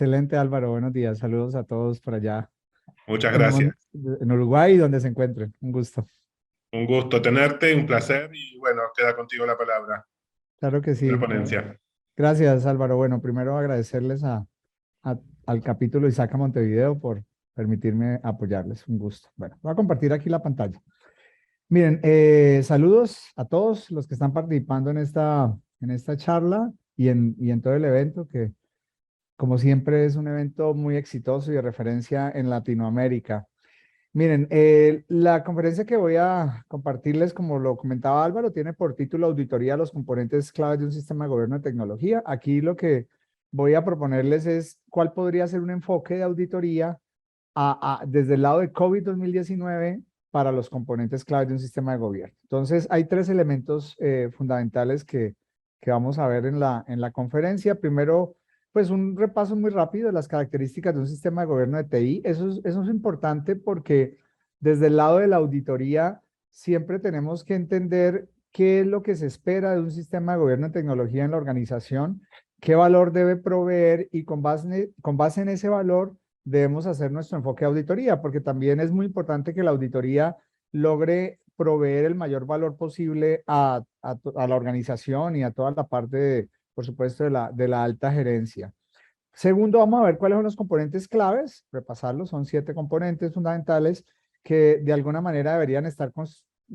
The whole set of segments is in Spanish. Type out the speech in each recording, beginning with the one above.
Excelente, Álvaro. Buenos días. Saludos a todos por allá Muchas gracias. en Uruguay, donde se encuentren. Un gusto. Un gusto tenerte, un placer y bueno, queda contigo la palabra Claro que en la sí. ponencia. Gracias, Álvaro. Bueno, primero agradecerles al capítulo Isaca Montevideo por permitirme apoyarles. Un gusto. Bueno, voy a compartir aquí la pantalla. Miren, saludos a todos los que están participando en esta charla y en todo el evento, que como siempre es un evento muy exitoso y de referencia en Latinoamérica. Miren, la conferencia que voy a compartirles, como lo comentaba Álvaro, tiene por título Auditoría a los componentes claves de un sistema de gobierno de tecnología. Aquí lo que voy a proponerles es cuál podría ser un enfoque de auditoría desde el lado de COVID 2019 para los componentes claves de un sistema de gobierno. Entonces, hay tres elementos fundamentales que vamos a ver en la conferencia. Primero, pues un repaso muy rápido de las características de un sistema de gobierno de TI. Eso es importante porque desde el lado de la auditoría siempre tenemos que entender qué es lo que se espera de un sistema de gobierno de tecnología en la organización, qué valor debe proveer y con base en ese valor debemos hacer nuestro enfoque de auditoría, porque también es muy importante que la auditoría logre proveer el mayor valor posible a la organización y a toda la parte por supuesto, de la alta gerencia. Segundo, vamos a ver cuáles son los componentes claves, repasarlos, son 7 componentes fundamentales que de alguna manera deberían estar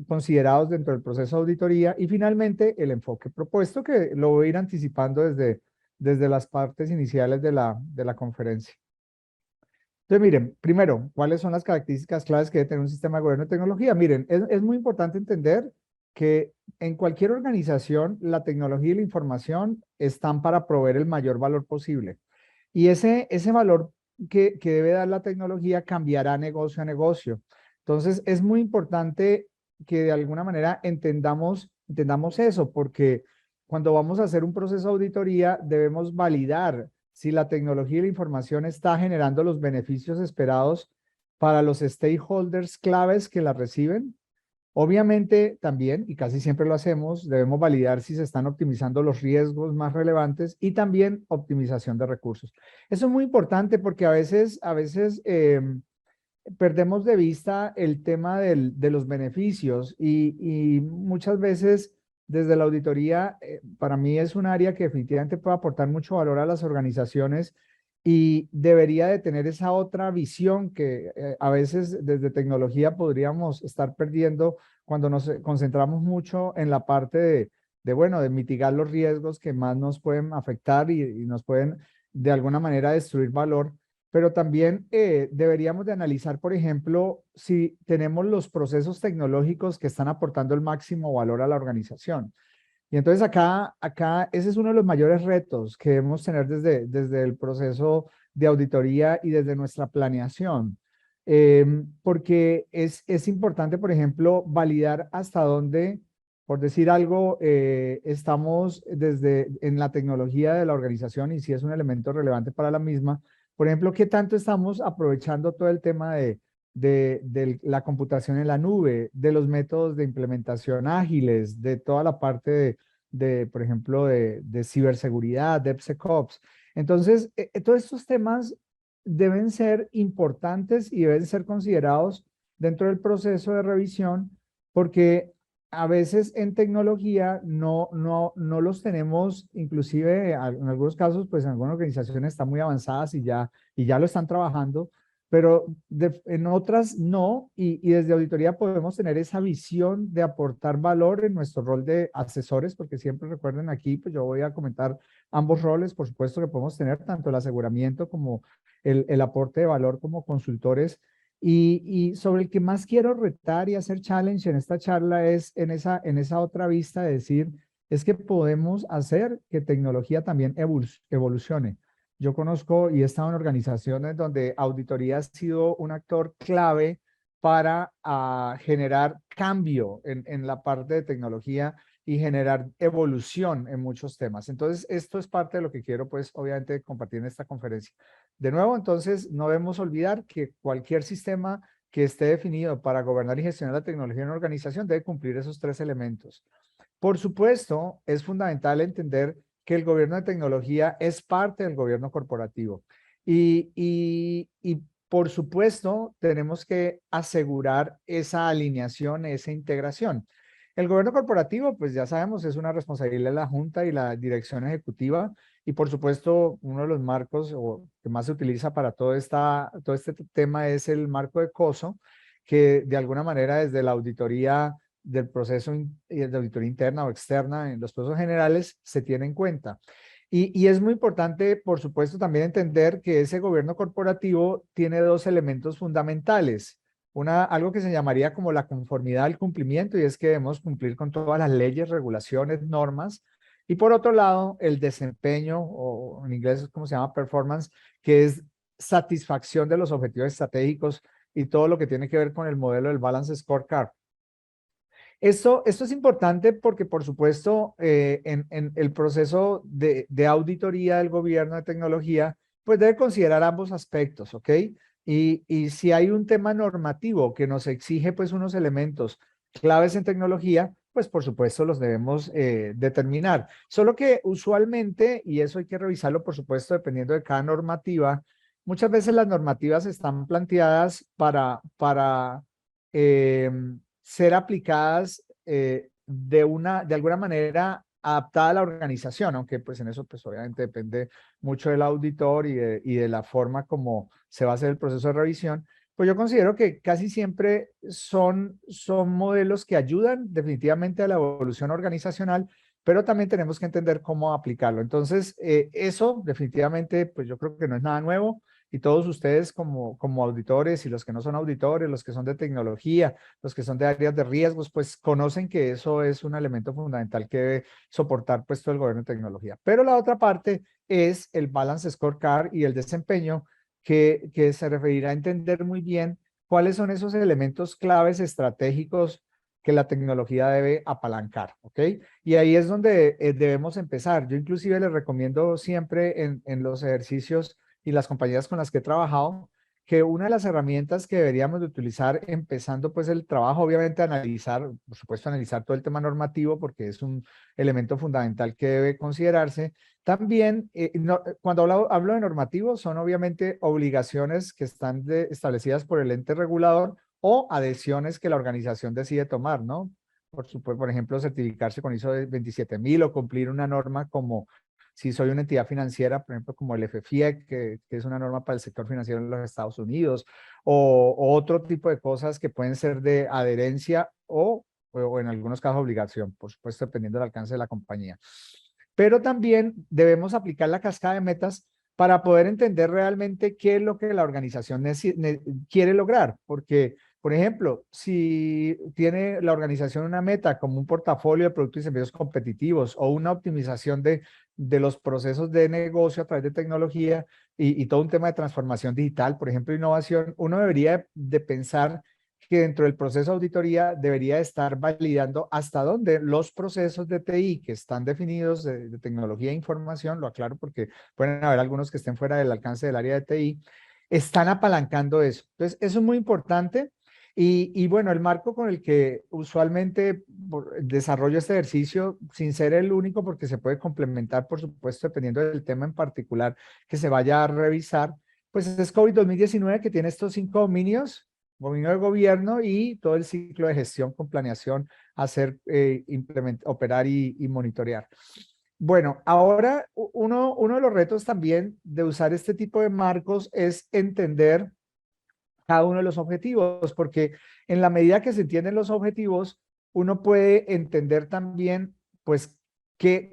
considerados dentro del proceso de auditoría. Y finalmente, el enfoque propuesto, que lo voy a ir anticipando desde las partes iniciales de la conferencia. Entonces, miren, primero, ¿cuáles son las características claves que debe tener un sistema de gobierno de tecnología? Miren, es muy importante entender que en cualquier organización la tecnología y la información están para proveer el mayor valor posible. Y ese valor que debe dar la tecnología cambiará negocio a negocio. Entonces, es muy importante que de alguna manera entendamos eso, porque cuando vamos a hacer un proceso de auditoría, debemos validar si la tecnología y la información está generando los beneficios esperados para los stakeholders claves que la reciben. Obviamente también, y casi siempre lo hacemos, debemos validar si se están optimizando los riesgos más relevantes y también optimización de recursos. Eso es muy importante porque a veces perdemos de vista el tema de los beneficios y muchas veces desde la auditoría, para mí es un área que definitivamente puede aportar mucho valor a las organizaciones y debería de tener esa otra visión que a veces desde tecnología podríamos estar perdiendo cuando nos concentramos mucho en la parte bueno, de mitigar los riesgos que más nos pueden afectar y nos pueden de alguna manera destruir valor, pero también deberíamos de analizar, por ejemplo, si tenemos los procesos tecnológicos que están aportando el máximo valor a la organización. Y entonces acá ese es uno de los mayores retos que debemos tener desde el proceso de auditoría y desde nuestra planeación. Porque es importante, por ejemplo, validar hasta dónde, por decir algo, estamos en la tecnología de la organización y si es un elemento relevante para la misma. Por ejemplo, qué tanto estamos aprovechando todo el tema de la computación en la nube, de los métodos de implementación ágiles, de toda la parte por ejemplo, de ciberseguridad, DevSecOps. Entonces, todos estos temas deben ser importantes y deben ser considerados dentro del proceso de revisión porque a veces en tecnología no los tenemos, inclusive en algunos casos, pues en algunas organizaciones están muy avanzadas y ya lo están trabajando, pero en otras no, y desde auditoría podemos tener esa visión de aportar valor en nuestro rol de asesores, porque siempre recuerden aquí, pues yo voy a comentar ambos roles, por supuesto que podemos tener tanto el aseguramiento como el aporte de valor como consultores, y sobre el que más quiero retar y hacer challenge en esta charla es en esa otra vista de decir, es que podemos hacer que tecnología también evolucione. Yo conozco y he estado en organizaciones donde auditoría ha sido un actor clave para generar cambio en la parte de tecnología y generar evolución en muchos temas. Entonces, esto es parte de lo que quiero, pues, obviamente, compartir en esta conferencia. De nuevo, entonces, no debemos olvidar que cualquier sistema que esté definido para gobernar y gestionar la tecnología en una organización debe cumplir esos 3 elementos. Por supuesto, es fundamental entender que el gobierno de tecnología es parte del gobierno corporativo Y por supuesto, tenemos que asegurar esa alineación, esa integración. El gobierno corporativo, pues ya sabemos, es una responsabilidad de la Junta y la dirección ejecutiva. Y por supuesto, uno de los marcos que más se utiliza para todo este tema es el marco de COSO, que de alguna manera desde la auditoría del proceso de auditoría interna o externa en los procesos generales se tiene en cuenta. Y es muy importante, por supuesto, también entender que ese gobierno corporativo tiene dos elementos fundamentales. Algo que se llamaría como la conformidad al cumplimiento, y es que debemos cumplir con todas las leyes, regulaciones, normas. Y por otro lado, el desempeño, o en inglés, ¿cómo se llama? Performance, que es satisfacción de los objetivos estratégicos y todo lo que tiene que ver con el modelo del Balance Scorecard. Esto es importante porque, por supuesto, en el proceso de auditoría del gobierno de tecnología, pues debe considerar ambos aspectos, ¿ok? Y si hay un tema normativo que nos exige, pues, unos elementos claves en tecnología, pues, por supuesto, los debemos determinar. Solo que usualmente, y eso hay que revisarlo, por supuesto, dependiendo de cada normativa, muchas veces las normativas están planteadas para ser aplicadas de alguna manera adaptada a la organización, aunque pues en eso pues obviamente depende mucho del auditor y de la forma como se va a hacer el proceso de revisión. Pues yo considero que casi siempre son modelos que ayudan definitivamente a la evolución organizacional, pero también tenemos que entender cómo aplicarlo. Entonces, eso definitivamente, pues yo creo que no es nada nuevo, y todos ustedes como auditores y los que no son auditores, los que son de tecnología, los que son de áreas de riesgos, pues conocen que eso es un elemento fundamental que debe soportar pues todo el gobierno de tecnología. Pero la otra parte es el Balance Scorecard y el desempeño, que se referirá a entender muy bien cuáles son esos elementos claves estratégicos que la tecnología debe apalancar, ¿ok? Y ahí es donde debemos empezar. Yo inclusive les recomiendo siempre en los ejercicios y las compañías con las que he trabajado, que una de las herramientas que deberíamos de utilizar empezando pues el trabajo, obviamente analizar, por supuesto analizar todo el tema normativo porque es un elemento fundamental que debe considerarse. También, cuando hablo de normativo, son obviamente obligaciones que están establecidas por el ente regulador o adhesiones que la organización decide tomar, ¿no? Por supuesto, por ejemplo, certificarse con ISO 27000 o cumplir una norma como si soy una entidad financiera, por ejemplo, como el FFIEC, que es una norma para el sector financiero en los Estados Unidos, o otro tipo de cosas que pueden ser de adherencia o en algunos casos obligación, por supuesto, dependiendo del alcance de la compañía. Pero también debemos aplicar la cascada de metas para poder entender realmente qué es lo que la organización quiere lograr, porque por ejemplo, si tiene la organización una meta como un portafolio de productos y servicios competitivos o una optimización de los procesos de negocio a través de tecnología y todo un tema de transformación digital, por ejemplo, innovación, uno debería de pensar que dentro del proceso de auditoría debería estar validando hasta dónde los procesos de TI que están definidos de tecnología e información, lo aclaro porque pueden haber algunos que estén fuera del alcance del área de TI, están apalancando eso. Entonces, eso es muy importante. Y bueno, el marco con el que usualmente desarrollo este ejercicio, sin ser el único, porque se puede complementar, por supuesto, dependiendo del tema en particular que se vaya a revisar, pues es COVID 2019 que tiene estos 5 dominios: dominio de gobierno y todo el ciclo de gestión con planeación, hacer, operar y monitorear. Bueno, ahora uno de los retos también de usar este tipo de marcos es entender cada uno de los objetivos, porque en la medida que se entienden los objetivos, uno puede entender también, pues,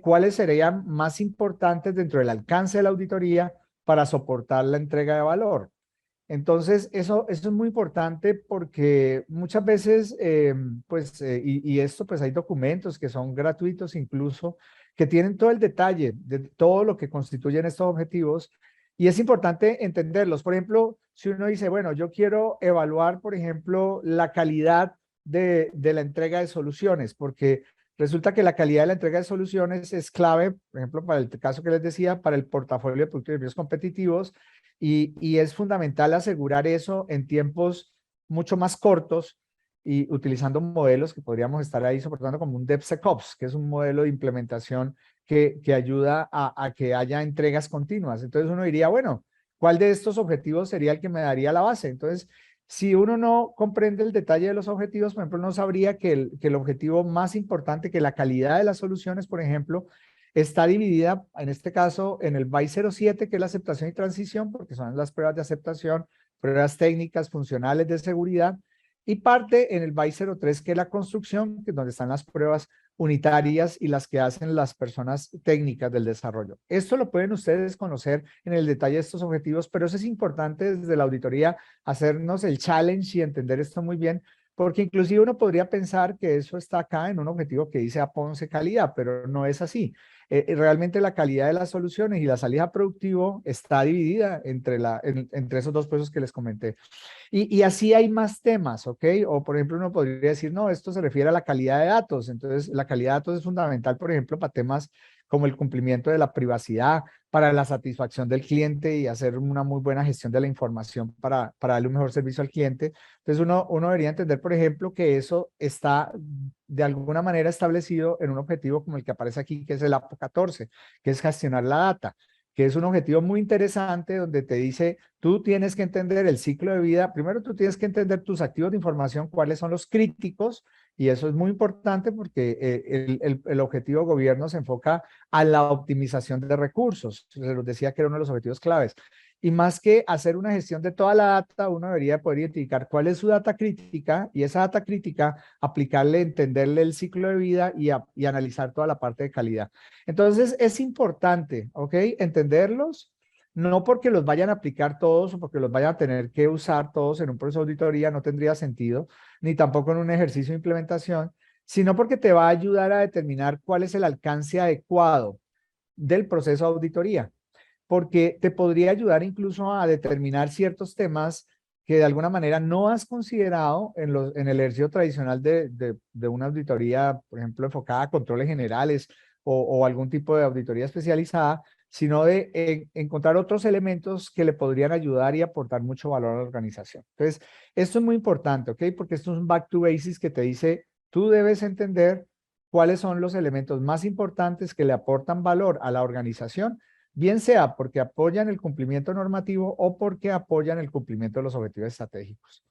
cuáles serían más importantes dentro del alcance de la auditoría para soportar la entrega de valor. Entonces, eso es muy importante porque muchas veces, y esto, pues hay documentos que son gratuitos incluso, que tienen todo el detalle de todo lo que constituyen estos objetivos y es importante entenderlos. Por ejemplo, si uno dice, bueno, yo quiero evaluar, por ejemplo, la calidad de la entrega de soluciones, porque resulta que la calidad de la entrega de soluciones es clave, por ejemplo, para el caso que les decía, para el portafolio de productos y servicios competitivos, y es fundamental asegurar eso en tiempos mucho más cortos y utilizando modelos que podríamos estar ahí soportando como un DevSecOps, que es un modelo de implementación que ayuda a que haya entregas continuas. Entonces uno diría, bueno, ¿cuál de estos objetivos sería el que me daría la base? Entonces, si uno no comprende el detalle de los objetivos, por ejemplo, no sabría que el objetivo más importante, que la calidad de las soluciones, por ejemplo, está dividida, en este caso, en el BAI 07, que es la aceptación y transición, porque son las pruebas de aceptación, pruebas técnicas, funcionales de seguridad, y parte en el BAI 03, que es la construcción, que es donde están las pruebas unitarias y las que hacen las personas técnicas del desarrollo. Esto lo pueden ustedes conocer en el detalle de estos objetivos, pero eso es importante desde la auditoría hacernos el challenge y entender esto muy bien, porque inclusive uno podría pensar que eso está acá en un objetivo que dice APONCE calidad, pero no es así. Realmente la calidad de las soluciones y la salida productivo está dividida entre esos dos procesos que les comenté. Y así hay más temas, ¿ok? O por ejemplo, uno podría decir, no, esto se refiere a la calidad de datos. Entonces, la calidad de datos es fundamental, por ejemplo, para temas como el cumplimiento de la privacidad, para la satisfacción del cliente y hacer una muy buena gestión de la información para darle un mejor servicio al cliente. Entonces, uno debería entender, por ejemplo, que eso está de alguna manera establecido en un objetivo como el que aparece aquí, que es el APO 14, que es gestionar la data, que es un objetivo muy interesante donde te dice, tú tienes que entender el ciclo de vida. Primero, tú tienes que entender tus activos de información, cuáles son los críticos, y eso es muy importante porque el objetivo gobierno se enfoca a la optimización de recursos. Se los decía que era uno de los objetivos claves. Y más que hacer una gestión de toda la data, uno debería poder identificar cuál es su data crítica y esa data crítica aplicarle, entenderle el ciclo de vida y analizar toda la parte de calidad. Entonces es importante, ¿ok? Entenderlos, no porque los vayan a aplicar todos o porque los vayan a tener que usar todos en un proceso de auditoría, no tendría sentido, ni tampoco en un ejercicio de implementación, sino porque te va a ayudar a determinar cuál es el alcance adecuado del proceso de auditoría, porque te podría ayudar incluso a determinar ciertos temas que de alguna manera no has considerado en el ejercicio tradicional de una auditoría, por ejemplo, enfocada a controles generales o algún tipo de auditoría especializada, sino de encontrar otros elementos que le podrían ayudar y aportar mucho valor a la organización. Entonces, esto es muy importante, ¿ok? Porque esto es un back to basics que te dice, tú debes entender cuáles son los elementos más importantes que le aportan valor a la organización, bien sea porque apoyan el cumplimiento normativo o porque apoyan el cumplimiento de los objetivos estratégicos.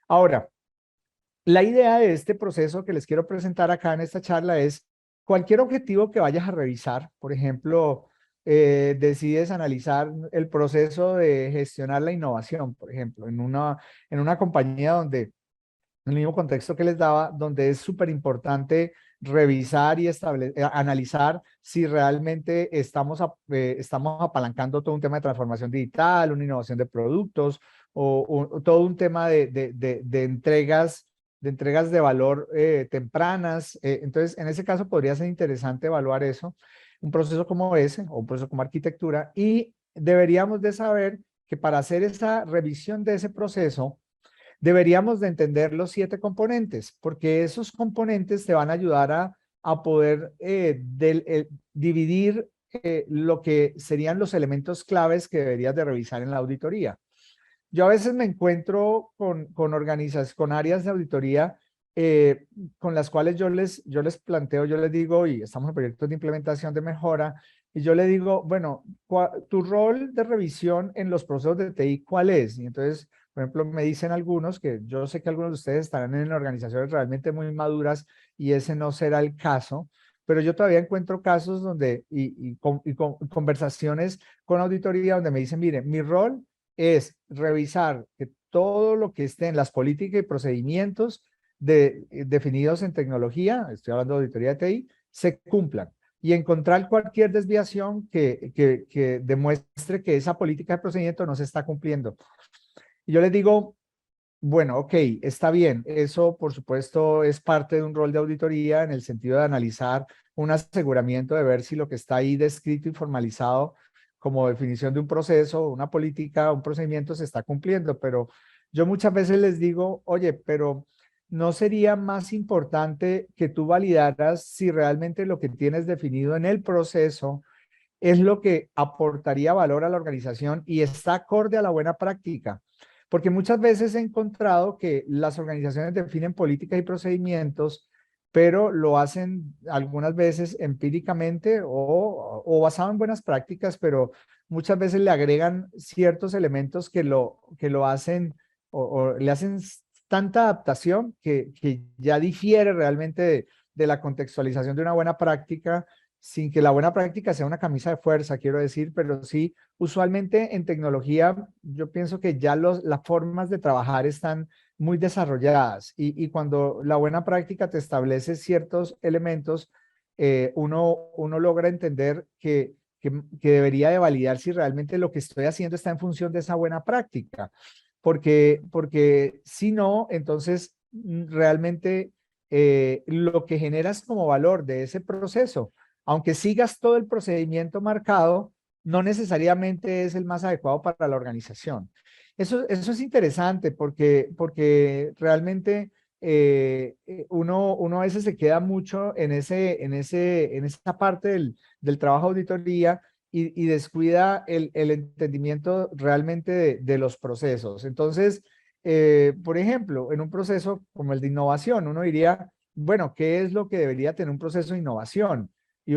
Ahora, la idea de este proceso que les quiero presentar acá en esta charla es cualquier objetivo que vayas a revisar, por ejemplo, decides analizar el proceso de gestionar la innovación, por ejemplo, en una compañía donde en el mismo contexto que les daba, donde es súper importante revisar y analizar si realmente estamos apalancando todo un tema de transformación digital, una innovación de productos o todo un tema de entregas de valor tempranas. Entonces, en ese caso podría ser interesante evaluar eso, un proceso como ese o un proceso como arquitectura, y deberíamos de saber que para hacer esa revisión de ese proceso, deberíamos de entender los 7 componentes, porque esos componentes te van a ayudar a poder dividir lo que serían los elementos claves que deberías de revisar en la auditoría. Yo a veces me encuentro con áreas de auditoría con las cuales yo les planteo, yo les digo, y estamos en proyectos de implementación de mejora, y yo le digo, bueno, tu rol de revisión en los procesos de TI, ¿cuál es? Y entonces, por ejemplo, me dicen algunos que yo sé que algunos de ustedes estarán en organizaciones realmente muy maduras y ese no será el caso, pero yo todavía encuentro casos donde, conversaciones con auditoría donde me dicen, mire, mi rol es revisar que todo lo que esté en las políticas y procedimientos definidos en tecnología, estoy hablando de auditoría de TI, se cumplan y encontrar cualquier desviación que demuestre que esa política de procedimiento no se está cumpliendo. Y yo les digo, bueno, ok, está bien, eso por supuesto es parte de un rol de auditoría en el sentido de analizar un aseguramiento de ver si lo que está ahí descrito y formalizado como definición de un proceso, una política, un procedimiento se está cumpliendo, pero yo muchas veces les digo, oye, pero ¿no sería más importante que tú validaras si realmente lo que tienes definido en el proceso es lo que aportaría valor a la organización y está acorde a la buena práctica? Porque muchas veces he encontrado que las organizaciones definen políticas y procedimientos pero lo hacen algunas veces empíricamente o basado en buenas prácticas, pero muchas veces le agregan ciertos elementos que lo hacen o le hacen tanta adaptación que ya difiere realmente de la contextualización de una buena práctica, sin que la buena práctica sea una camisa de fuerza, quiero decir, pero sí, usualmente en tecnología yo pienso que ya las formas de trabajar están muy desarrolladas y cuando la buena práctica te establece ciertos elementos, uno logra entender que debería de validar si realmente lo que estoy haciendo está en función de esa buena práctica. Porque si no, entonces realmente lo que generas como valor de ese proceso, aunque sigas todo el procedimiento marcado, no necesariamente es el más adecuado para la organización. Eso es interesante porque realmente uno a veces se queda mucho en esa parte del trabajo de auditoría y descuida el entendimiento realmente de los procesos. Entonces, por ejemplo, en un proceso como el de innovación, uno diría, bueno, ¿qué es lo que debería tener un proceso de innovación? Y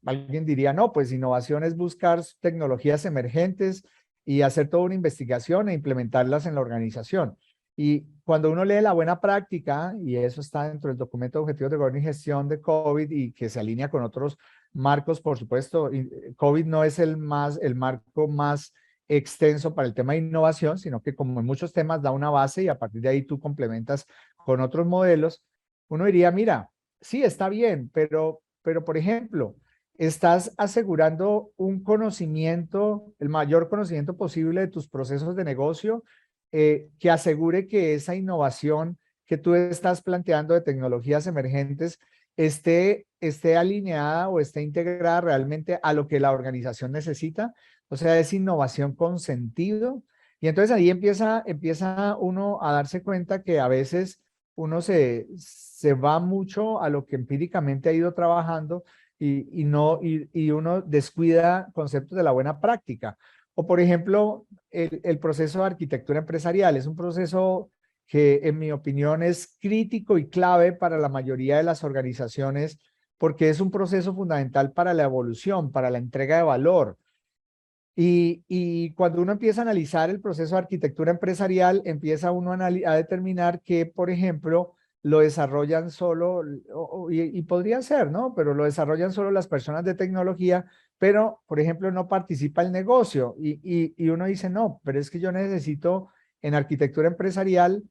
alguien diría, no, pues innovación es buscar tecnologías emergentes y hacer toda una investigación e implementarlas en la organización. Y cuando uno lee la buena práctica, y eso está dentro del documento de objetivos de gobierno y gestión de COVID y que se alinea con otros marcos, por supuesto, COVID no es el marco más extenso para el tema de innovación, sino que como en muchos temas da una base y a partir de ahí tú complementas con otros modelos. Uno diría, mira, sí, está bien, pero por ejemplo, estás asegurando un conocimiento, el mayor conocimiento posible de tus procesos de negocio, que asegure que esa innovación que tú estás planteando de tecnologías emergentes esté alineada o esté integrada realmente a lo que la organización necesita. O sea, es innovación con sentido. Y entonces ahí empieza uno a darse cuenta que a veces uno se va mucho a lo que empíricamente ha ido trabajando y uno descuida conceptos de la buena práctica. O por ejemplo, el proceso de arquitectura empresarial es un proceso que en mi opinión es crítico y clave para la mayoría de las organizaciones porque es un proceso fundamental para la evolución, para la entrega de valor. Y cuando uno empieza a analizar el proceso de arquitectura empresarial, empieza uno a determinar que, por ejemplo, lo desarrollan solo, y podría ser, ¿no? Pero lo desarrollan solo las personas de tecnología, pero, por ejemplo, no participa el negocio. Y uno dice, no, pero es que yo necesito en arquitectura empresarial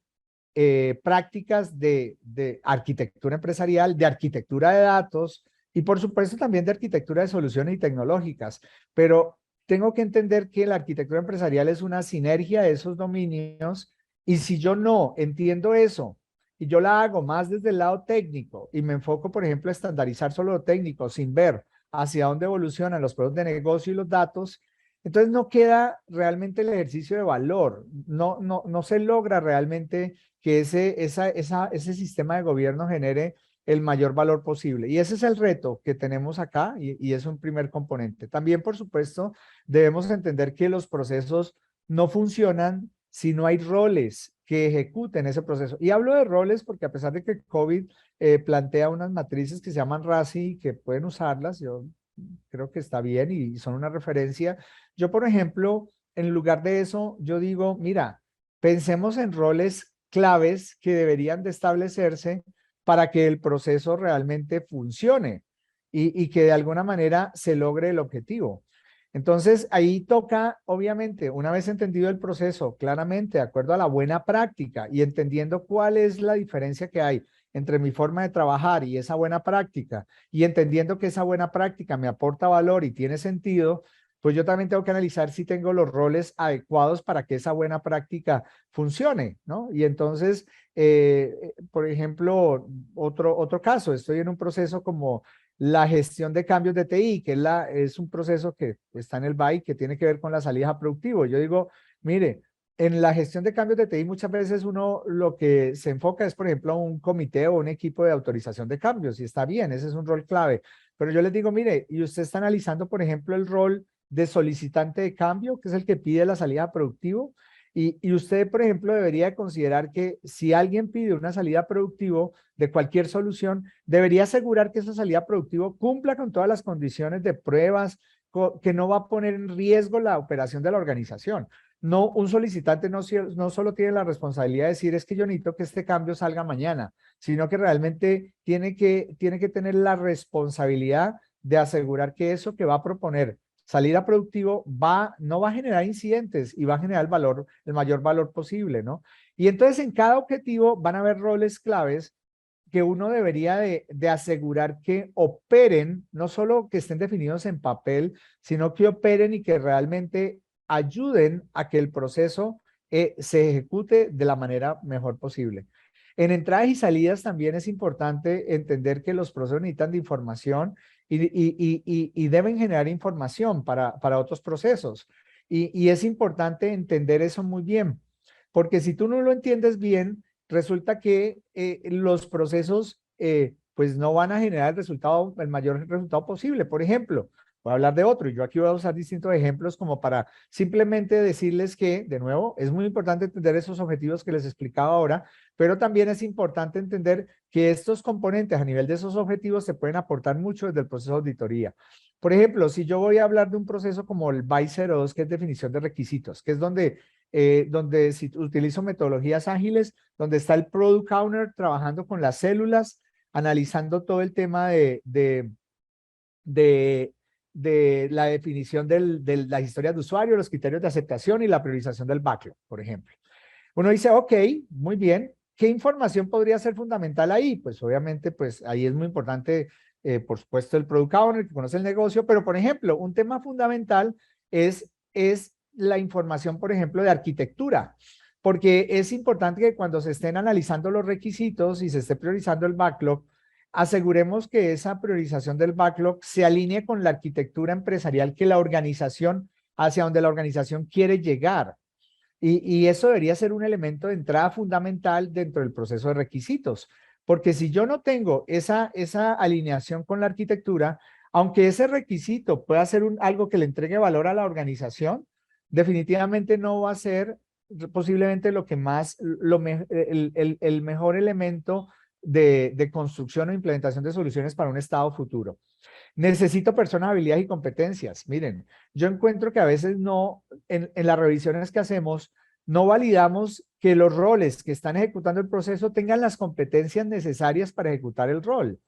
prácticas de arquitectura empresarial, de arquitectura de datos y por supuesto también de arquitectura de soluciones y tecnológicas, pero tengo que entender que la arquitectura empresarial es una sinergia de esos dominios y si yo no entiendo eso y yo la hago más desde el lado técnico y me enfoco, por ejemplo, a estandarizar solo lo técnico sin ver hacia dónde evolucionan los productos de negocio y los datos, entonces no queda realmente el ejercicio de valor, no se logra realmente que ese sistema de gobierno genere el mayor valor posible. Y ese es el reto que tenemos acá y es un primer componente. También, por supuesto, debemos entender que los procesos no funcionan si no hay roles que ejecuten ese proceso. Y hablo de roles porque a pesar de que COVID plantea unas matrices que se llaman RACI, que pueden usarlas, yo creo que está bien y son una referencia. Yo, por ejemplo, en lugar de eso, yo digo, mira, pensemos en roles claves que deberían de establecerse para que el proceso realmente funcione y que de alguna manera se logre el objetivo. Entonces, ahí toca, obviamente, una vez entendido el proceso claramente, de acuerdo a la buena práctica y entendiendo cuál es la diferencia que hay entre mi forma de trabajar y esa buena práctica, y entendiendo que esa buena práctica me aporta valor y tiene sentido, pues yo también tengo que analizar si tengo los roles adecuados para que esa buena práctica funcione, ¿no? Y entonces, por ejemplo, otro caso, estoy en un proceso como la gestión de cambios de TI, que es un proceso que está en el BAI, que tiene que ver con la salida a productivo. Yo digo, mire, en la gestión de cambios de TI muchas veces uno lo que se enfoca es, por ejemplo, un comité o un equipo de autorización de cambios, y está bien, ese es un rol clave. Pero yo les digo, mire, y usted está analizando, por ejemplo, el rol de solicitante de cambio, que es el que pide la salida a productivo, Y usted, por ejemplo, debería considerar que si alguien pide una salida productivo de cualquier solución, debería asegurar que esa salida productivo cumpla con todas las condiciones de pruebas, que no va a poner en riesgo la operación de la organización. No, un solicitante no solo tiene la responsabilidad de decir es que yo necesito que este cambio salga mañana, sino que realmente tiene que tener la responsabilidad de asegurar que eso que va a proponer salida productivo no va a generar incidentes y va a generar el mayor valor posible, ¿no? Y entonces en cada objetivo van a haber roles claves que uno debería de asegurar que operen, no solo que estén definidos en papel, sino que operen y que realmente ayuden a que el proceso se ejecute de la manera mejor posible. En entradas y salidas también es importante entender que los procesos necesitan de información y deben generar información para otros procesos. Y es importante entender eso muy bien, porque si tú no lo entiendes bien, resulta que los procesos pues no van a generar el mayor resultado posible. Por ejemplo, voy a hablar de otro y yo aquí voy a usar distintos ejemplos como para simplemente decirles que, de nuevo, es muy importante entender esos objetivos que les explicaba ahora, pero también es importante entender que estos componentes a nivel de esos objetivos se pueden aportar mucho desde el proceso de auditoría. Por ejemplo, si yo voy a hablar de un proceso como el BY 02, que es definición de requisitos, que es donde si utilizo metodologías ágiles, donde está el Product Owner trabajando con las células, analizando todo el tema de la definición de las historias de usuario, los criterios de aceptación y la priorización del backlog, por ejemplo. Uno dice, ok, muy bien, ¿qué información podría ser fundamental ahí? Pues obviamente, pues ahí es muy importante, por supuesto, el Product Owner que conoce el negocio, pero por ejemplo, un tema fundamental es la información, por ejemplo, de arquitectura, porque es importante que cuando se estén analizando los requisitos y se esté priorizando el backlog, aseguremos que esa priorización del backlog se alinee con la arquitectura empresarial hacia donde la organización quiere llegar. Y eso debería ser un elemento de entrada fundamental dentro del proceso de requisitos, porque si yo no tengo esa alineación con la arquitectura, aunque ese requisito pueda ser algo que le entregue valor a la organización, definitivamente no va a ser posiblemente lo que más, el mejor elemento de construcción o implementación de soluciones para un estado futuro. Necesito personas, habilidades y competencias. Miren, yo encuentro que a veces en las revisiones que hacemos, no validamos que los roles que están ejecutando el proceso tengan las competencias necesarias para ejecutar el rol.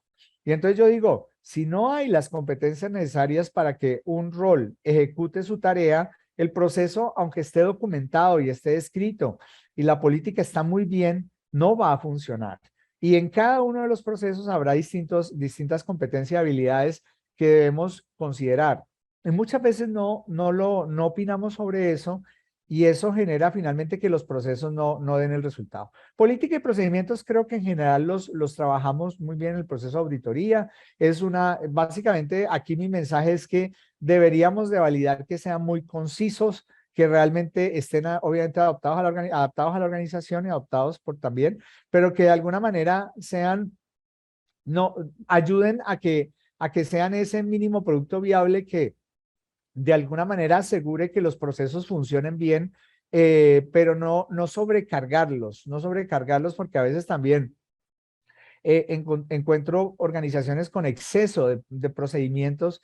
Y entonces yo digo, si no hay las competencias necesarias para que un rol ejecute su tarea, el proceso, aunque esté documentado y esté escrito y la política está muy bien, no va a funcionar. Y en cada uno de los procesos habrá distintas competencias y habilidades que debemos considerar. Y muchas veces no opinamos sobre eso y eso genera finalmente que los procesos no den el resultado. Política y procedimientos creo que en general los trabajamos muy bien en el proceso de auditoría. Básicamente aquí mi mensaje es que deberíamos de validar que sean muy concisos, que realmente estén obviamente adaptados a la organización y adoptados por también, pero que de alguna manera ayuden a que sean ese mínimo producto viable que de alguna manera asegure que los procesos funcionen bien, pero no sobrecargarlos porque a veces también encuentro organizaciones con exceso de procedimientos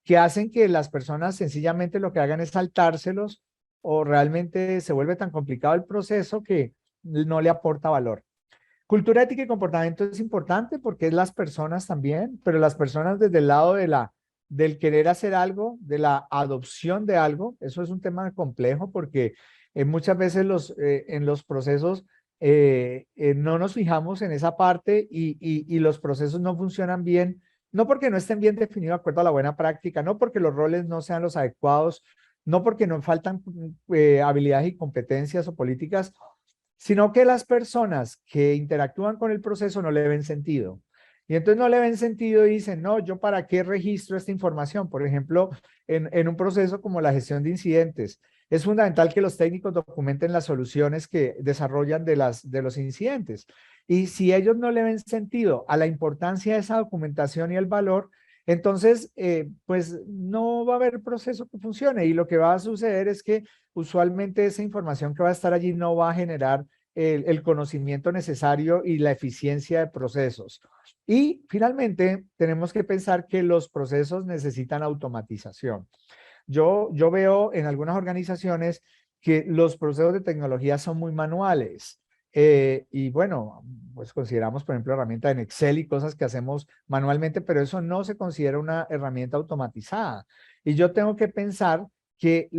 que hacen que las personas sencillamente lo que hagan es saltárselos o realmente se vuelve tan complicado el proceso que no le aporta valor. Cultura ética y comportamiento es importante porque es las personas también, pero las personas desde el lado del querer hacer algo, de la adopción de algo, eso es un tema complejo porque muchas veces en los procesos no nos fijamos en esa parte y los procesos no funcionan bien, no porque no estén bien definidos de acuerdo a la buena práctica, no porque los roles no sean los adecuados, no porque nos faltan habilidades y competencias o políticas, sino que las personas que interactúan con el proceso no le ven sentido. Y entonces no le ven sentido y dicen, no, ¿yo para qué registro esta información? Por ejemplo, en un proceso como la gestión de incidentes, es fundamental que los técnicos documenten las soluciones que desarrollan de los incidentes. Y si ellos no le ven sentido a la importancia de esa documentación y el valor, Entonces, pues no va a haber proceso que funcione y lo que va a suceder es que usualmente esa información que va a estar allí no va a generar el conocimiento necesario y la eficiencia de procesos. Y finalmente, tenemos que pensar que los procesos necesitan automatización. Yo veo en algunas organizaciones que los procesos de tecnología son muy manuales. Y bueno, pues consideramos, por ejemplo, herramientas en Excel y cosas que hacemos manualmente, pero eso no se considera una herramienta automatizada. Y yo tengo que pensar que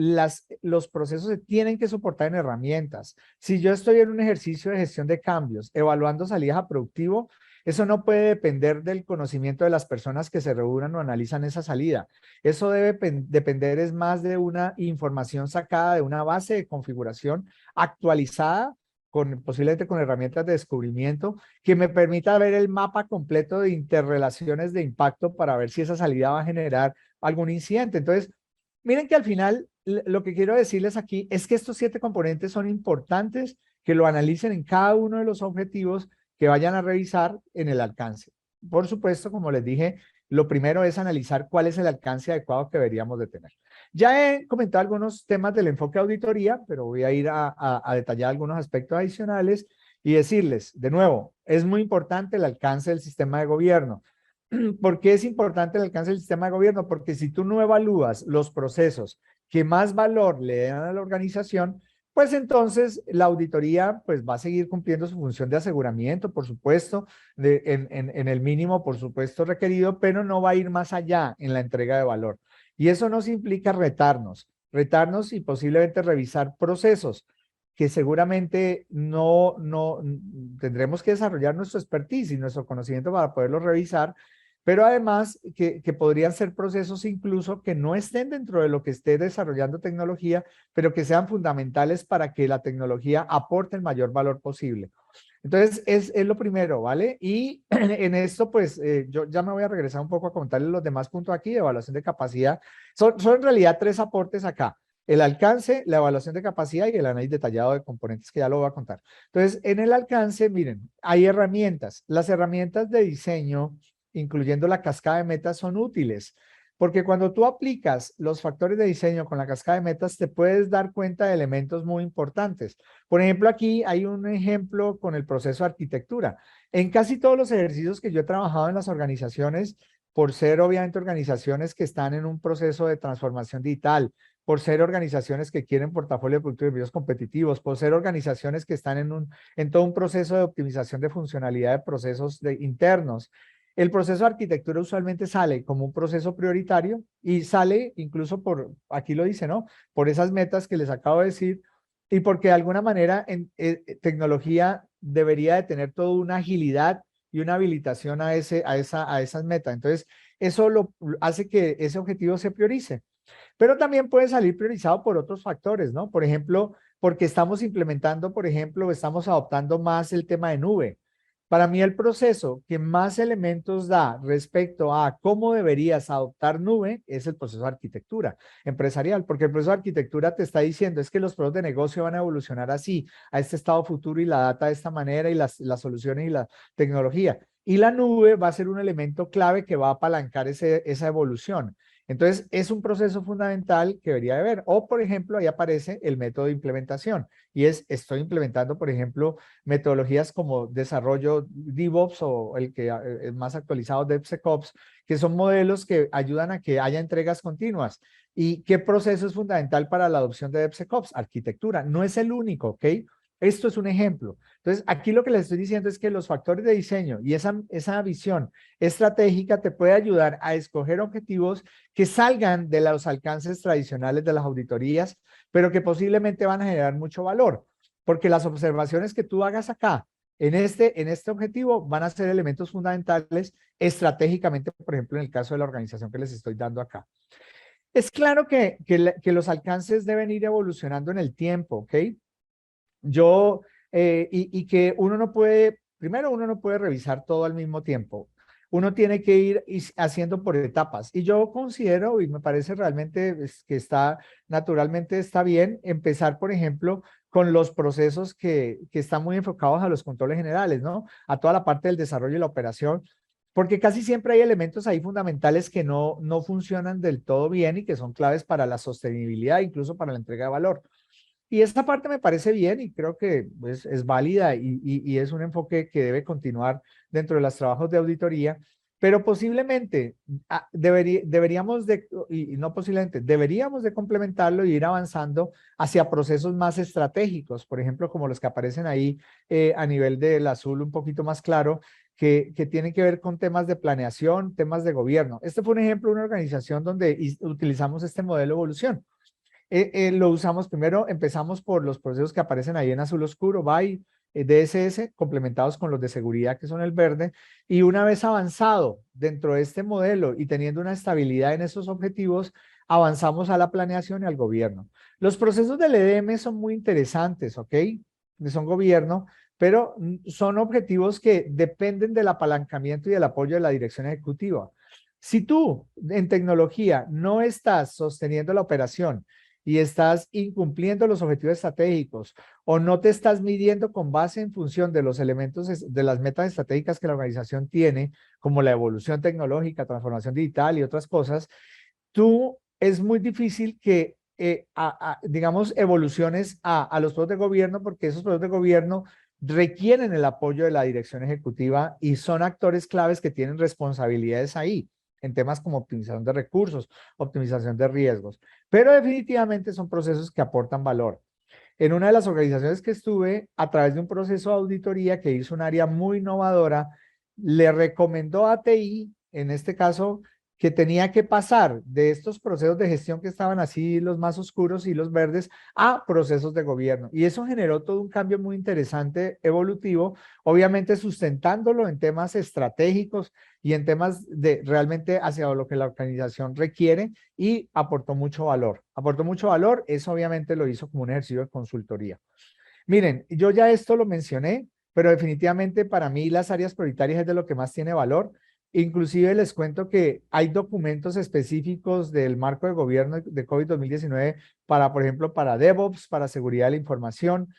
los procesos se tienen que soportar en herramientas. Si yo estoy en un ejercicio de gestión de cambios, evaluando salidas a productivo, eso no puede depender del conocimiento de las personas que se reúnan o analizan esa salida. Eso debe depender es más de una información sacada de una base de configuración actualizada posiblemente con herramientas de descubrimiento que me permita ver el mapa completo de interrelaciones de impacto para ver si esa salida va a generar algún incidente. Entonces, miren que al final lo que quiero decirles aquí es que estos 7 componentes son importantes que lo analicen en cada uno de los objetivos que vayan a revisar en el alcance. Por supuesto, como les dije, lo primero es analizar cuál es el alcance adecuado que deberíamos de tener. Ya he comentado algunos temas del enfoque de auditoría, pero voy a ir a detallar algunos aspectos adicionales y decirles, de nuevo, es muy importante el alcance del sistema de gobierno. ¿Por qué es importante el alcance del sistema de gobierno? Porque si tú no evalúas los procesos que más valor le dan a la organización, pues entonces la auditoría pues va a seguir cumpliendo su función de aseguramiento, por supuesto, en el mínimo, por supuesto, requerido, pero no va a ir más allá en la entrega de valor. Y eso nos implica retarnos y posiblemente revisar procesos que seguramente no tendremos que desarrollar nuestro expertise y nuestro conocimiento para poderlos revisar, pero además que podrían ser procesos incluso que no estén dentro de lo que esté desarrollando tecnología, pero que sean fundamentales para que la tecnología aporte el mayor valor posible. Entonces, es lo primero, ¿vale? Y en esto, pues, yo ya me voy a regresar un poco a contarles los demás puntos aquí de evaluación de capacidad. Son en realidad 3 aportes acá. El alcance, la evaluación de capacidad y el análisis detallado de componentes, que ya lo voy a contar. Entonces, en el alcance, miren, hay herramientas. Las herramientas de diseño, incluyendo la cascada de metas, son útiles. Porque cuando tú aplicas los factores de diseño con la cascada de metas, te puedes dar cuenta de elementos muy importantes. Por ejemplo, aquí hay un ejemplo con el proceso de arquitectura. En casi todos los ejercicios que yo he trabajado en las organizaciones, por ser obviamente organizaciones que están en un proceso de transformación digital, por ser organizaciones que quieren portafolio de productos y servicios competitivos, por ser organizaciones que están en todo un proceso de optimización de funcionalidad de procesos internos. El proceso de arquitectura usualmente sale como un proceso prioritario y sale incluso por, aquí lo dice, ¿no? Por esas metas que les acabo de decir y porque de alguna manera tecnología debería de tener toda una agilidad y una habilitación a esas metas. Entonces, eso hace que ese objetivo se priorice. Pero también puede salir priorizado por otros factores, ¿no? Por ejemplo, porque estamos implementando, por ejemplo, estamos adoptando más el tema de nube. Para mí el proceso que más elementos da respecto a cómo deberías adoptar nube es el proceso de arquitectura empresarial, porque el proceso de arquitectura te está diciendo es que los procesos de negocio van a evolucionar así, a este estado futuro y la data de esta manera y las soluciones y la tecnología. Y la nube va a ser un elemento clave que va a apalancar esa evolución. Entonces, es un proceso fundamental que debería de haber. O, por ejemplo, ahí aparece el método de implementación y estoy implementando, por ejemplo, metodologías como desarrollo DevOps o el que es más actualizado DevSecOps, que son modelos que ayudan a que haya entregas continuas. ¿Y qué proceso es fundamental para la adopción de DevSecOps? Arquitectura. No es el único, ¿ok? Esto es un ejemplo. Entonces, aquí lo que les estoy diciendo es que los factores de diseño y esa visión estratégica te puede ayudar a escoger objetivos que salgan de los alcances tradicionales de las auditorías, pero que posiblemente van a generar mucho valor, porque las observaciones que tú hagas acá en este objetivo van a ser elementos fundamentales estratégicamente, por ejemplo, en el caso de la organización que les estoy dando acá. Es claro que los alcances deben ir evolucionando en el tiempo, ¿ok? Y que uno no puede, primero uno no puede revisar todo al mismo tiempo. Uno tiene que ir haciendo por etapas. Y yo considero, y me parece realmente que naturalmente está bien, empezar, por ejemplo, con los procesos que están muy enfocados a los controles generales, ¿no? A toda la parte del desarrollo y la operación, porque casi siempre hay elementos ahí fundamentales que no funcionan del todo bien y que son claves para la sostenibilidad, incluso para la entrega de valor. Y esta parte me parece bien y creo que es válida y es un enfoque que debe continuar dentro de los trabajos de auditoría, pero posiblemente deberíamos de, y no posiblemente, deberíamos de complementarlo y ir avanzando hacia procesos más estratégicos, por ejemplo, como los que aparecen ahí a nivel del azul un poquito más claro, que tienen que ver con temas de planeación, temas de gobierno. Este fue un ejemplo de una organización donde utilizamos este modelo de evolución. Lo usamos primero, empezamos por los procesos que aparecen ahí en azul oscuro, BY, DSS, complementados con los de seguridad que son el verde, y una vez avanzado dentro de este modelo y teniendo una estabilidad en esos objetivos, avanzamos a la planeación y al gobierno. Los procesos del EDM son muy interesantes, ¿ok? Son gobierno, pero son objetivos que dependen del apalancamiento y del apoyo de la dirección ejecutiva. Si tú en tecnología no estás sosteniendo la operación, y estás incumpliendo los objetivos estratégicos o no te estás midiendo con base en función de los elementos de las metas estratégicas que la organización tiene, como la evolución tecnológica, transformación digital y otras cosas, tú es muy difícil que, digamos, evoluciones a los procesos de gobierno porque esos procesos de gobierno requieren el apoyo de la dirección ejecutiva y son actores claves que tienen responsabilidades ahí en temas como optimización de recursos, optimización de riesgos, pero definitivamente son procesos que aportan valor. En una de las organizaciones que estuve, a través de un proceso de auditoría que hizo un área muy innovadora, le recomendó a TI, en este caso, que tenía que pasar de estos procesos de gestión que estaban así, los más oscuros y los verdes, a procesos de gobierno. Y eso generó todo un cambio muy interesante, evolutivo, obviamente sustentándolo en temas estratégicos y en temas de realmente hacia lo que la organización requiere y aportó mucho valor. Aportó mucho valor, eso obviamente lo hizo como un ejercicio de consultoría. Miren, yo ya esto lo mencioné, pero definitivamente para mí las áreas prioritarias es de lo que más tiene valor. Inclusive les cuento que hay documentos específicos del marco de gobierno de COVID 2019 para, por ejemplo, para DevOps, para seguridad de la información,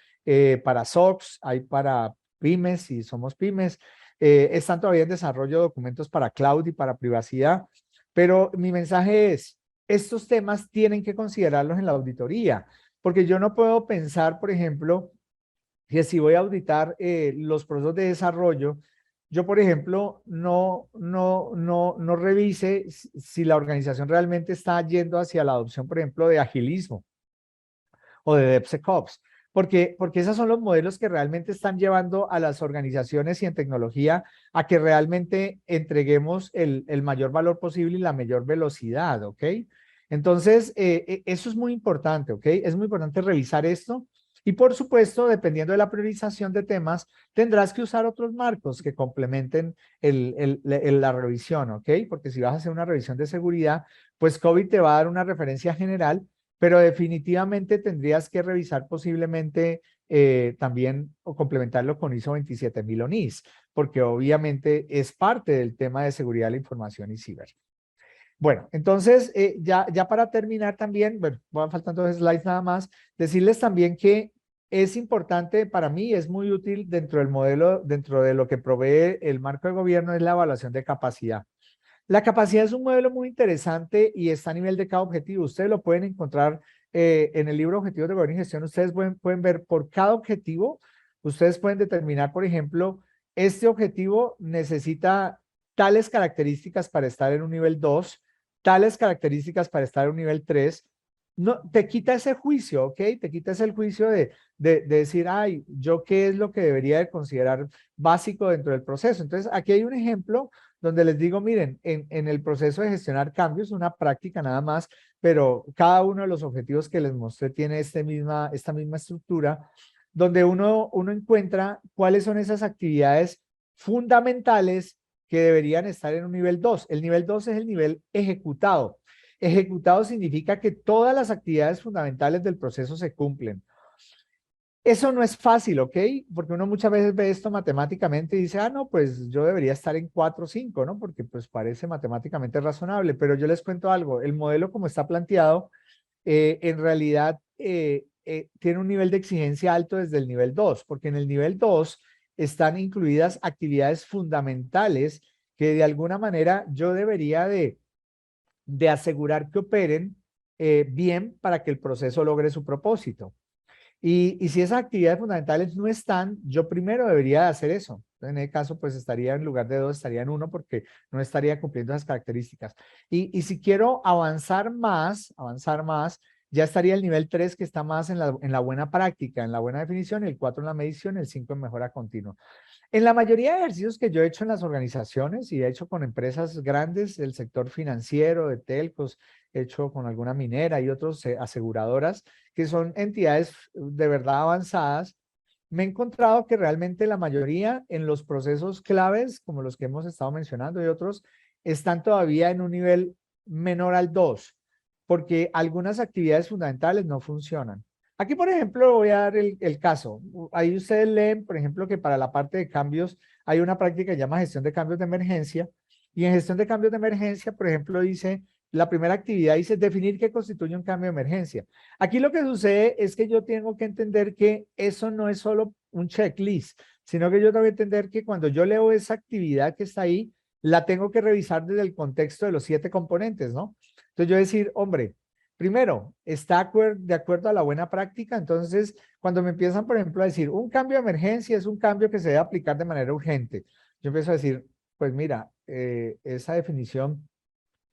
para SOX, hay para pymes, si somos pymes. Están todavía en desarrollo documentos para cloud y para privacidad, pero mi mensaje es, estos temas tienen que considerarlos en la auditoría, porque yo no puedo pensar, por ejemplo, que si voy a auditar los procesos de desarrollo, yo, por ejemplo, no revise si la organización realmente está yendo hacia la adopción, por ejemplo, de agilismo o de DevSecOps, porque esos son los modelos que realmente están llevando a las organizaciones y en tecnología a que realmente entreguemos el mayor valor posible y la mayor velocidad, ¿ok? Entonces, eso es muy importante, ¿ok? Es muy importante revisar esto. Y por supuesto, dependiendo de la priorización de temas, tendrás que usar otros marcos que complementen la revisión, ¿ok? Porque si vas a hacer una revisión de seguridad, pues COVID te va a dar una referencia general, pero definitivamente tendrías que revisar posiblemente también o complementarlo con ISO 27000 o NIS, porque obviamente es parte del tema de seguridad de la información y ciber. Bueno, entonces ya para terminar también, bueno, van faltando dos slides nada más, decirles también que es importante para mí, es muy útil dentro del modelo, dentro de lo que provee el marco de gobierno, es la evaluación de capacidad. La capacidad es un modelo muy interesante y está a nivel de cada objetivo. Ustedes lo pueden encontrar en el libro Objetivos de Gobierno y Gestión. Ustedes pueden ver por cada objetivo, ustedes pueden determinar, por ejemplo, este objetivo necesita tales características para estar en un nivel 2, tales características para estar en un nivel 3. No, te quita ese juicio, ¿ok? Te quita ese juicio de decir, ay, yo qué es lo que debería de considerar básico dentro del proceso. Entonces, aquí hay un ejemplo donde les digo, miren, en el proceso de gestionar cambios, una práctica nada más, pero cada uno de los objetivos que les mostré tiene esta misma estructura, donde uno encuentra cuáles son esas actividades fundamentales que deberían estar en un nivel 2. El nivel 2 es el nivel ejecutado. Ejecutado significa que todas las actividades fundamentales del proceso se cumplen. Eso no es fácil, ¿ok? Porque uno muchas veces ve esto matemáticamente y dice, ah, no, pues yo debería estar en 4 o 5, ¿no? Porque pues parece matemáticamente razonable, pero yo les cuento algo, el modelo como está planteado, en realidad tiene un nivel de exigencia alto desde el nivel 2, porque en el nivel 2 están incluidas actividades fundamentales que de alguna manera yo debería de asegurar que operen bien para que el proceso logre su propósito. Y si esas actividades fundamentales no están, yo primero debería de hacer eso. En el caso, pues estaría en lugar de 2, estaría en 1 porque no estaría cumpliendo esas características. Y si quiero avanzar más, ya estaría el nivel 3 que está más en la buena práctica, en la buena definición, el 4 en la medición, el 5 en mejora continua. En la mayoría de ejercicios que yo he hecho en las organizaciones y he hecho con empresas grandes del sector financiero, de telcos, he hecho con alguna minera y otras aseguradoras, que son entidades de verdad avanzadas, me he encontrado que realmente la mayoría en los procesos claves, como los que hemos estado mencionando y otros, están todavía en un nivel menor al 2, porque algunas actividades fundamentales no funcionan. Aquí, por ejemplo, voy a dar el caso. Ahí ustedes leen, por ejemplo, que para la parte de cambios hay una práctica que se llama gestión de cambios de emergencia. Y en gestión de cambios de emergencia, por ejemplo, dice, la primera actividad dice definir qué constituye un cambio de emergencia. Aquí lo que sucede es que yo tengo que entender que eso no es solo un checklist, sino que yo tengo que entender que cuando yo leo esa actividad que está ahí, la tengo que revisar desde el contexto de los 7 componentes, ¿no? Entonces yo decir, hombre, primero, está de acuerdo a la buena práctica. Entonces, cuando me empiezan, por ejemplo, a decir, un cambio de emergencia es un cambio que se debe aplicar de manera urgente. Yo empiezo a decir, pues mira, esa definición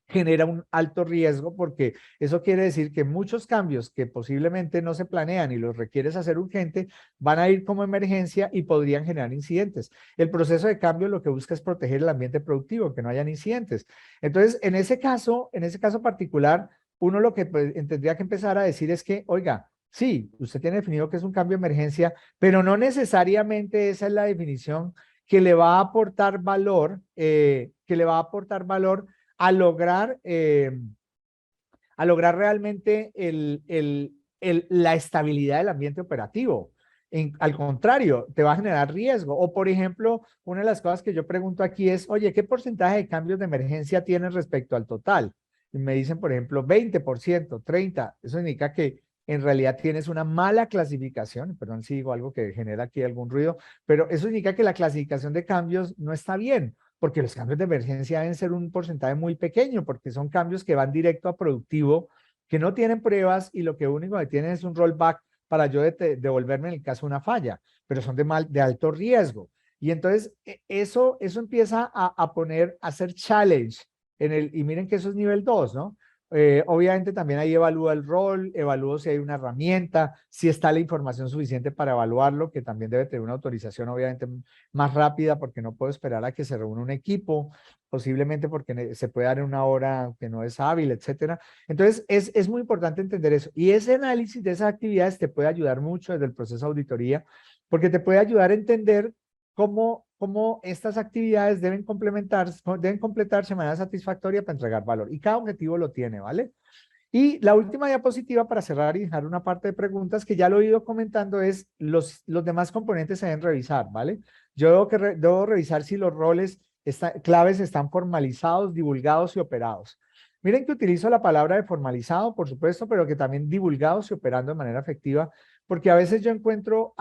genera un alto riesgo porque eso quiere decir que muchos cambios que posiblemente no se planean y los requieres hacer urgente van a ir como emergencia y podrían generar incidentes. El proceso de cambio lo que busca es proteger el ambiente productivo, que no hayan incidentes. Entonces, en ese caso particular, uno lo que pues, tendría que empezar a decir es que, oiga, sí, usted tiene definido que es un cambio de emergencia, pero no necesariamente esa es la definición que le va a aportar valor, a lograr, a lograr realmente la estabilidad del ambiente operativo. Al contrario, te va a generar riesgo. O, por ejemplo, una de las cosas que yo pregunto aquí es, oye, ¿qué porcentaje de cambios de emergencia tienes respecto al total? Y me dicen, por ejemplo, 20%, 30%. Eso indica que en realidad tienes una mala clasificación. Perdón si digo algo que genera aquí algún ruido, pero eso indica que la clasificación de cambios no está bien, porque los cambios de emergencia deben ser un porcentaje muy pequeño, porque son cambios que van directo a productivo, que no tienen pruebas y lo que único que tienen es un rollback para yo devolverme en el caso de una falla, pero son de alto riesgo. Y entonces eso empieza a hacer challenge y miren que eso es nivel 2, ¿no? Obviamente también ahí evalúa el rol, evalúo si hay una herramienta, si está la información suficiente para evaluarlo, que también debe tener una autorización obviamente más rápida porque no puedo esperar a que se reúna un equipo, posiblemente porque se puede dar en una hora que no es hábil, etcétera. Entonces es muy importante entender eso. Y ese análisis de esas actividades te puede ayudar mucho desde el proceso de auditoría, porque te puede ayudar a entender cómo estas actividades deben completarse de manera satisfactoria para entregar valor. Y cada objetivo lo tiene, ¿vale? Y la última diapositiva para cerrar y dejar una parte de preguntas que ya lo he ido comentando es los demás componentes se deben revisar, ¿vale? Yo debo revisar si los roles claves están formalizados, divulgados y operados. Miren que utilizo la palabra de formalizado, por supuesto, pero que también divulgados y operando de manera efectiva, porque a veces yo encuentro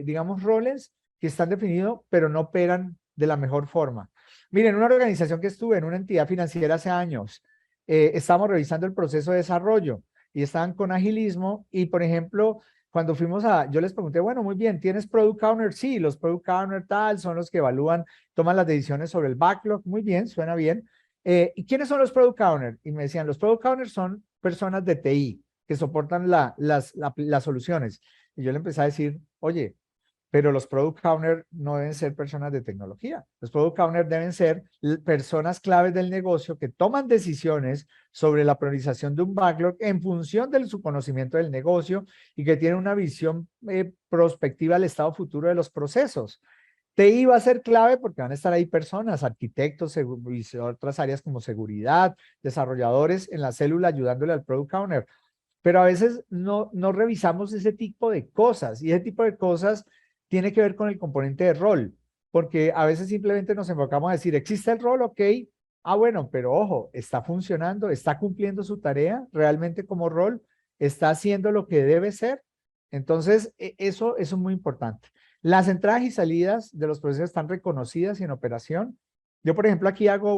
digamos, roles que están definidos, pero no operan de la mejor forma. Miren, una organización que estuve en una entidad financiera hace años, estábamos revisando el proceso de desarrollo y estaban con agilismo y, por ejemplo, cuando yo les pregunté, bueno, muy bien, ¿tienes Product Owner? Sí, los Product Owner tal son los que evalúan, toman las decisiones sobre el backlog. Muy bien, suena bien. ¿Y quiénes son los Product Owner? Y me decían, los Product Owners son personas de TI que soportan las soluciones. Y yo le empecé a decir, oye, pero los Product Owner no deben ser personas de tecnología. Los Product Owner deben ser personas claves del negocio que toman decisiones sobre la priorización de un backlog en función de su conocimiento del negocio y que tienen una visión prospectiva al estado futuro de los procesos. TI va a ser clave porque van a estar ahí personas, arquitectos y otras áreas como seguridad, desarrolladores en la célula ayudándole al Product Owner. Pero a veces no revisamos ese tipo de cosas y ese tipo de cosas tiene que ver con el componente de rol, porque a veces simplemente nos enfocamos a decir, ¿existe el rol? Ok. Ah, bueno, pero ojo, ¿está funcionando? ¿Está cumpliendo su tarea realmente como rol? ¿Está haciendo lo que debe ser? Entonces, eso es muy importante. Las entradas y salidas de los procesos están reconocidas y en operación. Yo, por ejemplo, aquí hago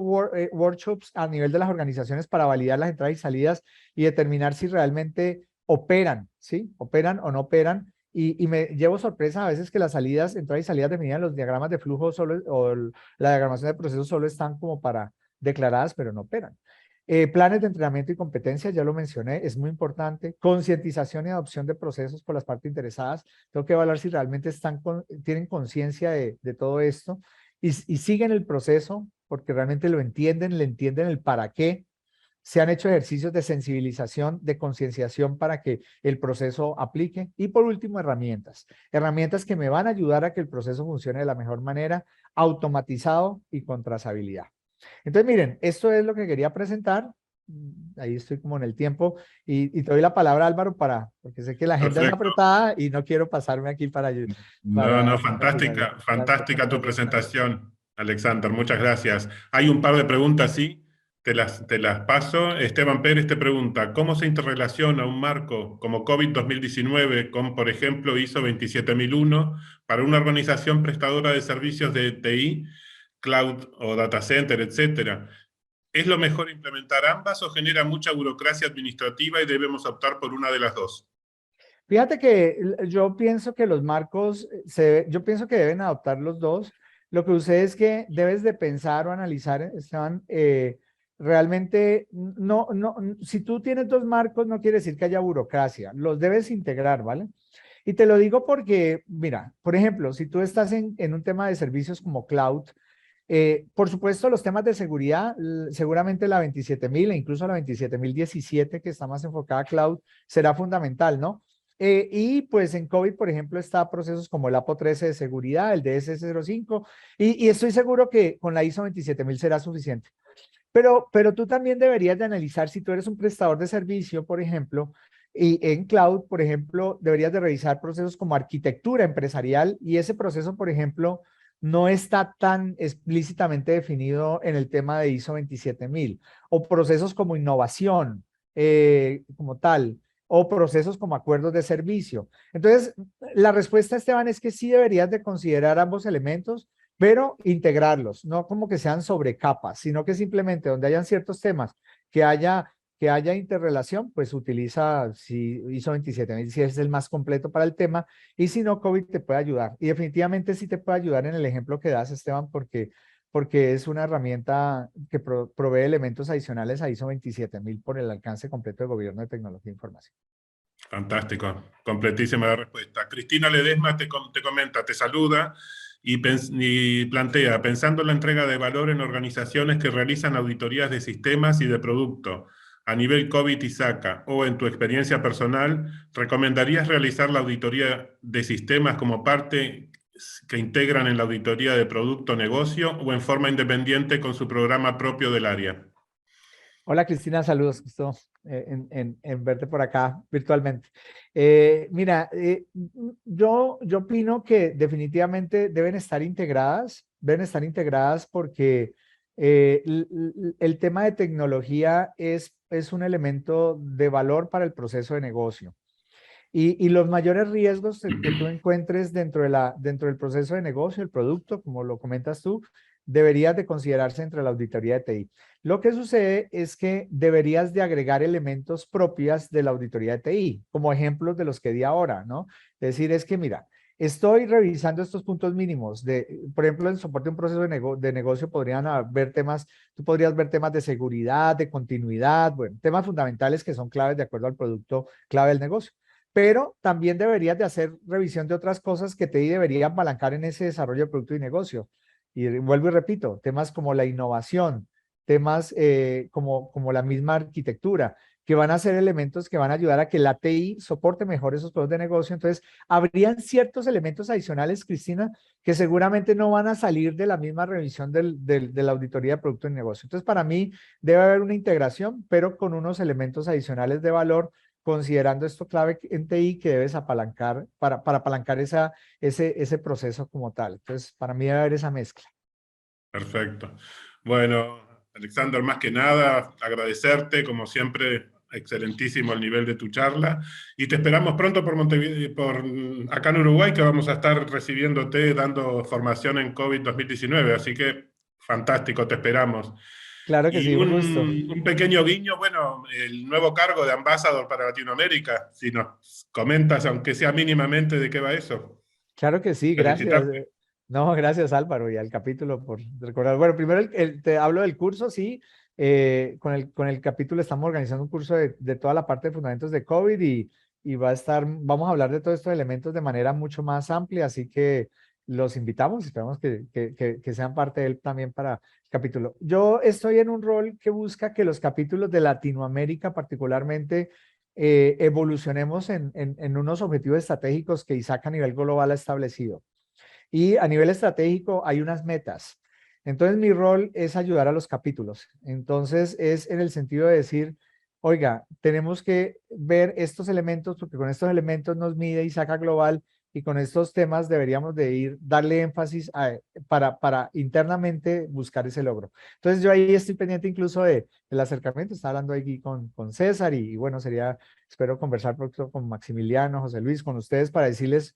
workshops a nivel de las organizaciones para validar las entradas y salidas y determinar si realmente operan, ¿sí? Operan o no operan. Y me llevo sorpresa a veces que las salidas, entradas y salidas definidas, los diagramas de flujo solo, la diagramación de procesos solo están como para declaradas, pero no operan. Planes de entrenamiento y competencia, ya lo mencioné, es muy importante. Concientización y adopción de procesos por las partes interesadas. Tengo que evaluar si realmente tienen conciencia de todo esto y siguen el proceso porque realmente lo entienden, le entienden el para qué. Se han hecho ejercicios de sensibilización, de concienciación para que el proceso aplique. Y por último, herramientas. Herramientas que me van a ayudar a que el proceso funcione de la mejor manera, automatizado y con trazabilidad. Entonces, miren, esto es lo que quería presentar. Ahí estoy como en el tiempo y te doy la palabra, Álvaro, porque sé que la agenda es Perfecto. apretada y no quiero pasarme aquí No, no, para finalizar. fantástica, fantástica tu presentación, Alexander. Muchas gracias. Hay un par de preguntas, sí, te las paso. Esteban Pérez te pregunta, ¿cómo se interrelaciona un marco como COVID 2019 con, por ejemplo, ISO 27001 para una organización prestadora de servicios de TI, cloud o data center, etcétera? ¿Es lo mejor implementar ambas o genera mucha burocracia administrativa y debemos optar por una de las dos? Fíjate que yo pienso que los marcos, yo pienso que deben adoptar los dos. Lo que sucede es que debes de pensar o analizar, Esteban, realmente, si tú tienes dos marcos no quiere decir que haya burocracia, los debes integrar, ¿vale? Y te lo digo porque, mira, por ejemplo, si tú estás en un tema de servicios como cloud, por supuesto, los temas de seguridad, seguramente la 27000 e incluso la 27017, que está más enfocada a cloud, será fundamental, ¿no? Y pues en COVID, por ejemplo, está procesos como el APO 13 de seguridad, el DS05, y estoy seguro que con la ISO 27000 será suficiente. Pero tú también deberías de analizar si tú eres un prestador de servicio, por ejemplo, y en cloud, por ejemplo, deberías de revisar procesos como arquitectura empresarial y ese proceso, por ejemplo, no está tan explícitamente definido en el tema de ISO 27000 o procesos como innovación como tal o procesos como acuerdos de servicio. Entonces, la respuesta, Esteban, es que sí deberías de considerar ambos elementos, pero integrarlos, no como que sean sobre capas, sino que simplemente donde hayan ciertos temas que haya interrelación, pues utiliza si ISO 27000 si es el más completo para el tema, y si no, COVID te puede ayudar. Y definitivamente sí te puede ayudar en el ejemplo que das, Esteban, porque es una herramienta que provee elementos adicionales a ISO 27000 por el alcance completo de gobierno de tecnología e información. Fantástico, completísima la respuesta. Cristina Ledesma te comenta, te saluda y plantea, pensando en la entrega de valor en organizaciones que realizan auditorías de sistemas y de producto a nivel COVID y SACA, o en tu experiencia personal, ¿recomendarías realizar la auditoría de sistemas como parte que integran en la auditoría de producto o negocio o en forma independiente con su programa propio del área? Hola Cristina, saludos, gusto en verte por acá virtualmente. Mira, yo opino que definitivamente deben estar integradas porque el tema de tecnología es un elemento de valor para el proceso de negocio. Y los mayores riesgos que tú encuentres dentro del proceso de negocio, el producto, como lo comentas tú, deberías de considerarse entre la auditoría de TI. Lo que sucede es que deberías de agregar elementos propios de la auditoría de TI, como ejemplos de los que di ahora, ¿no? Es decir, es que mira, estoy revisando estos puntos mínimos por ejemplo, en soporte de un proceso de negocio podrían haber temas, tú podrías ver temas de seguridad, de continuidad, bueno, temas fundamentales que son claves de acuerdo al producto clave del negocio. Pero también deberías de hacer revisión de otras cosas que TI debería apalancar en ese desarrollo de producto y negocio. Y vuelvo y repito, temas como la innovación, temas como la misma arquitectura, que van a ser elementos que van a ayudar a que la TI soporte mejor esos productos de negocio. Entonces, habrían ciertos elementos adicionales, Cristina, que seguramente no van a salir de la misma revisión de la auditoría de producto y negocio. Entonces, para mí debe haber una integración, pero con unos elementos adicionales de valor considerando esto clave en TI que debes apalancar para apalancar ese proceso como tal. Entonces, para mí debe haber esa mezcla. Perfecto. Bueno, Alexander, más que nada, agradecerte, como siempre, excelentísimo el nivel de tu charla, y te esperamos pronto por Montevideo, acá en Uruguay, que vamos a estar recibiéndote, dando formación en COVID 2019, así que fantástico, te esperamos. Claro que Y sí, un gusto. un pequeño guiño, bueno, el nuevo cargo de embajador para Latinoamérica, si nos comentas, aunque sea mínimamente, de qué va eso. Claro que sí, gracias. Felicitarte. No, gracias Álvaro y al capítulo por recordar. Bueno, primero te hablo del curso, sí. Con el capítulo estamos organizando un curso de toda la parte de fundamentos de COVID y vamos a hablar de todos estos elementos de manera mucho más amplia, así que los invitamos, esperamos que sean parte de él también para el capítulo. Yo estoy en un rol que busca que los capítulos de Latinoamérica particularmente evolucionemos en unos objetivos estratégicos que Isaac a nivel global ha establecido. Y a nivel estratégico hay unas metas. Entonces mi rol es ayudar a los capítulos. Entonces es en el sentido de decir, oiga, tenemos que ver estos elementos porque con estos elementos nos mide Isaac global y con estos temas deberíamos de darle énfasis para internamente buscar ese logro. Entonces yo ahí estoy pendiente incluso del acercamiento, está hablando aquí con César y bueno, espero conversar pronto con Maximiliano, José Luis, con ustedes para decirles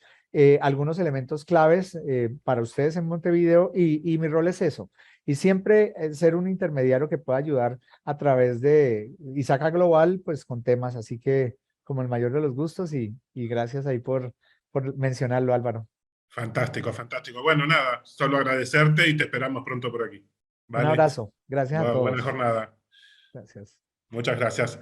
algunos elementos claves para ustedes en Montevideo y mi rol es eso. Y siempre ser un intermediario que pueda ayudar a través de Isaca Global, pues con temas, así que como el mayor de los gustos y gracias ahí por mencionarlo, Álvaro. Fantástico, fantástico. Bueno, nada, solo agradecerte y te esperamos pronto por aquí. Un ¿Vale? abrazo. Gracias a Buena todos. jornada. Gracias. Muchas gracias.